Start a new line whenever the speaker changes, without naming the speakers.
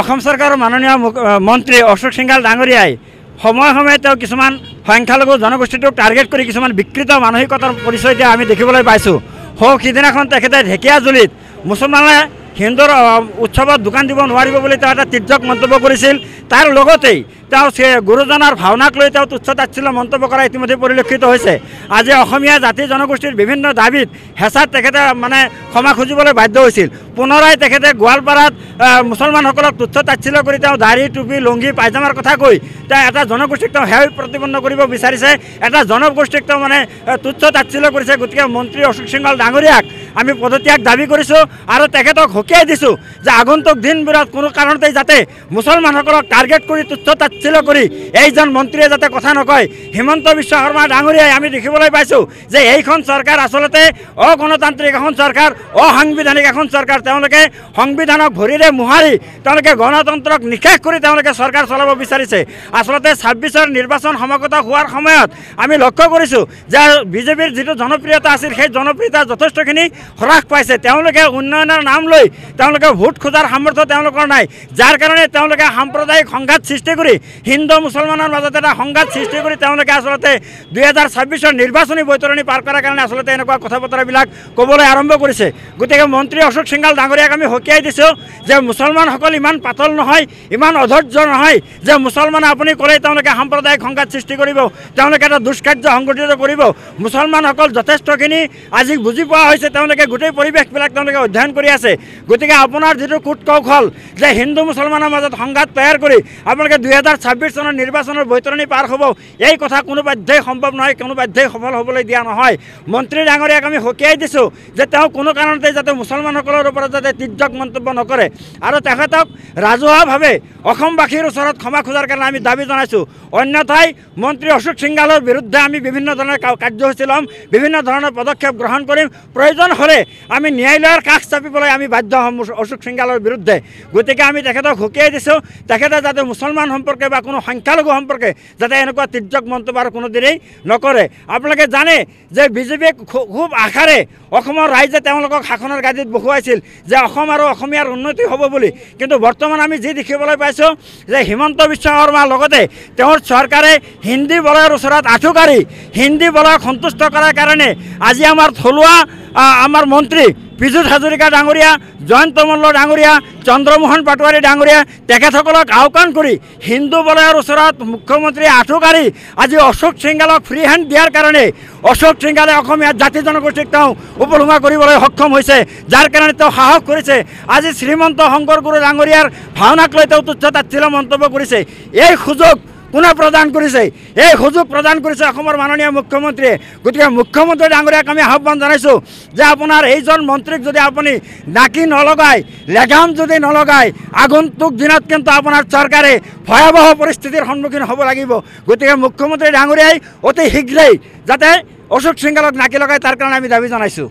অসম চৰকাৰৰ মাননীয় মন্ত্ৰী অশোক সিংঘাল ডাঙৰীয়াই সময়ে সময়ে তেওঁ কিছুমান সংখ্যালঘু জনগোষ্ঠীটোক টাৰ্গেট কৰি কিছুমান বিকৃত মানসিকতাৰ পৰিচয় দিয়া আমি দেখিবলৈ পাইছোঁ। সিদিনাখন তেখেতে ঢেকীয়াজুলিত মুছলমানে হিন্দুৰ উৎসৱত দোকান দিব নোৱাৰিব বুলি তেওঁ এটা তীৰ্যক মন্তব্য কৰিছিল। তাৰ লগতেই তেওঁ গুৰুজনাৰ ভাওনাক লৈ তেওঁ তুচ্ছ তাচ্ছিল্য মন্তব্য কৰা ইতিমধ্যে পৰিলক্ষিত হৈছে। আজি অসমীয়া জাতি জনগোষ্ঠীৰ বিভিন্ন দাবীত হেঁচাত তেখেতে মানে ক্ষমা খুজিবলৈ বাধ্য হৈছিল। পুনৰাই তেখেতে গোৱালপাৰাত মুছলমানসকলক তুচ্ছ তাচ্ছিল্য কৰি তেওঁ দাড়ি টুপি লুংগি পাইজামাৰ কথা কৈ তেওঁ এটা জনগোষ্ঠীক তেওঁ হেয় প্ৰতিপন্ন কৰিব বিচাৰিছে, এটা জনগোষ্ঠীক তেওঁ মানে তুচ্ছ তাচ্ছিল্য কৰিছে। গতিকে মন্ত্ৰী অশোক সিংঘাল ডাঙৰীয়াক আমি পদত্যাগ দাবী কৰিছোঁ আৰু তেখেতক সকীয়াই দিছোঁ যে আগন্তুক দিনবোৰত কোনো কাৰণতেই যাতে মুছলমানসকলক টাৰ্গেট কৰি তুচ্ছ তাচ্ছিল্য কৰি এইজন মন্ত্ৰীয়ে যাতে কথা নকয়। হিমন্ত বিশ্ব শৰ্মা ডাঙৰীয়াই আমি দেখিবলৈ পাইছোঁ যে এইখন চৰকাৰ আচলতে অগণতান্ত্ৰিক এখন চৰকাৰ, অসাংবিধানিক এখন চৰকাৰ। তেওঁলোকে সংবিধানক ভৰিৰে মোহাৰি তেওঁলোকে গণতন্ত্ৰক নিশেষ কৰি তেওঁলোকে চৰকাৰ চলাব বিচাৰিছে। আচলতে ২৬ৰ নিৰ্বাচন সমাগত হোৱাৰ সময়ত আমি লক্ষ্য কৰিছোঁ যে বিজেপিৰ যিটো জনপ্ৰিয়তা আছিল সেই জনপ্ৰিয়তা যথেষ্টখিনি হ্ৰাস পাইছে। তেওঁলোকে উন্নয়নৰ নাম লৈ তেওঁলোকে ভোট খোজাৰ সামৰ্থ্য তেওঁলোকৰ নাই, যাৰ কাৰণে তেওঁলোকে সাম্প্ৰদায়িক সংঘাত সৃষ্টি কৰি হিন্দু মুছলমানৰ মাজত এটা সংঘাত সৃষ্টি কৰি তেওঁলোকে আচলতে ২০২৬ৰ নিৰ্বাচনী বৈতৰণি পাৰ কৰাৰ কাৰণে আচলতে এনেকুৱা কথা বতৰাবিলাক ক'বলৈ আৰম্ভ কৰিছে। গতিকে মন্ত্ৰী অশোক সিংঘাল ডাঙৰীয়াক আমি সকীয়াই দিছোঁ যে মুছলমানসকল ইমান পাতল নহয়, ইমান অধৈৰ্য নহয় যে মুছলমানে আপুনি ক'লেই তেওঁলোকে সাম্প্ৰদায়িক সংঘাত সৃষ্টি কৰিব, তেওঁলোকে এটা দুষ্কাৰ্য সংঘটিত কৰিব। মুছলমানসকল যথেষ্টখিনি আজি বুজি পোৱা হৈছে, তেওঁলোকে গোটেই পৰিৱেশবিলাক তেওঁলোকে অধ্যয়ন কৰি আছে। গতিকে আপোনাৰ যিটো কূট কৌশল যে হিন্দু মুছলমানৰ মাজত সংঘাত তৈয়াৰ কৰি আপোনালোকে ২০২৬ চনৰ নিৰ্বাচনৰ বৈতৰণি পাৰ হ'ব, এই কথা কোনোবাধ্যেই সম্ভৱ নহয়, কোনোবাধ্যেই সফল হ'বলৈ দিয়া নহয়। মন্ত্ৰী ডাঙৰীয়াক আমি সকীয়াই দিছোঁ যে তেওঁ কোনো কাৰণতে যাতে মুছলমানসকলৰ ওপৰত যাতে তীৰ্যক মন্তব্য নকৰে আৰু তেখেতক ৰাজহুৱাভাৱে অসমবাসীৰ ওচৰত ক্ষমা খোজাৰ কাৰণে আমি দাবী জনাইছোঁ। অন্যথাই মন্ত্ৰী অশোক সিংঘালৰ বিৰুদ্ধে আমি বিভিন্ন ধৰণৰ কাৰ্যসূচী ল'ম, বিভিন্ন ধৰণৰ পদক্ষেপ গ্ৰহণ কৰিম। প্ৰয়োজন হ'লে আমি ন্যায়ালয়ৰ কাষ চাপিবলৈ আমি বাধ্য হ'ম অশোক সিংঘালৰ বিৰুদ্ধে। গতিকে আমি তেখেতক সকীয়াই দিছোঁ তেখেতে যাতে মুছলমান সম্পৰ্কে বা কোনো সংখ্যালঘু সম্পৰ্কে যাতে এনেকুৱা তীৰ্যক মন্তব্য আৰু কোনোদিনেই নকৰে। আপোনালোকে জানে যে বিজেপিয়ে খুব আশাৰে অসমৰ ৰাইজে তেওঁলোকক শাসনৰ গাদীত বহুৱাইছিল যে অসম আৰু অসমীয়াৰ উন্নতি হ'ব বুলি, কিন্তু বৰ্তমান আমি যি দেখিবলৈ পাইছোঁ যে হিমন্ত বিশ্ব শৰ্মাৰ লগতে তেওঁৰ চৰকাৰে হিন্দী বলয়ৰ ওচৰত আঁঠু কাঢ়ি হিন্দী বলয়ক সন্তুষ্ট কৰাৰ কাৰণে আজি আমাৰ থলুৱা আমাৰ মন্ত্ৰী পীযুষ হাজৰিকা ডাঙৰীয়া, জয়ন্ত মল্ল ডাঙৰীয়া, চন্দ্ৰমোহন পাটোৱাৰী ডাঙৰীয়া তেখেতসকলক আওকাণ কৰি হিন্দু বলয়ৰ ওচৰত মুখ্যমন্ত্ৰীয়ে আঁঠু কাঢ়ি আজি অশোক সিংঘালক ফ্ৰী হেণ্ড দিয়াৰ কাৰণে অশোক সিংঘালে অসমীয়া জাতি জনগোষ্ঠীক তেওঁ উপলুঙা কৰিবলৈ সক্ষম হৈছে, যাৰ কাৰণে তেওঁ সাহস কৰিছে। আজি শ্ৰীমন্ত শংকৰ গুৰু ডাঙৰীয়াৰ ভাওনাক লৈ তেওঁ তুচ্ছ তাচ্ছিল্য মন্তব্য কৰিছে। এই সুযোগ কোনে প্ৰদান কৰিছে? এই সুযোগ প্ৰদান কৰিছে অসমৰ মাননীয় মুখ্যমন্ত্ৰীয়ে। গতিকে মুখ্যমন্ত্ৰী ডাঙৰীয়াক আমি আহ্বান জনাইছোঁ যে আপোনাৰ এইজন মন্ত্ৰীক যদি আপুনি নাকি নলগায়, লেগাম যদি নলগায়, আগন্তুক দিনত কিন্তু আপোনাৰ চৰকাৰে ভয়াৱহ পৰিস্থিতিৰ সন্মুখীন হ'ব লাগিব। গতিকে মুখ্যমন্ত্ৰী ডাঙৰীয়াই অতি শীঘ্ৰেই যাতে অশোক সিংঘালক নাকি লগায় তাৰ কাৰণে আমি দাবী জনাইছোঁ।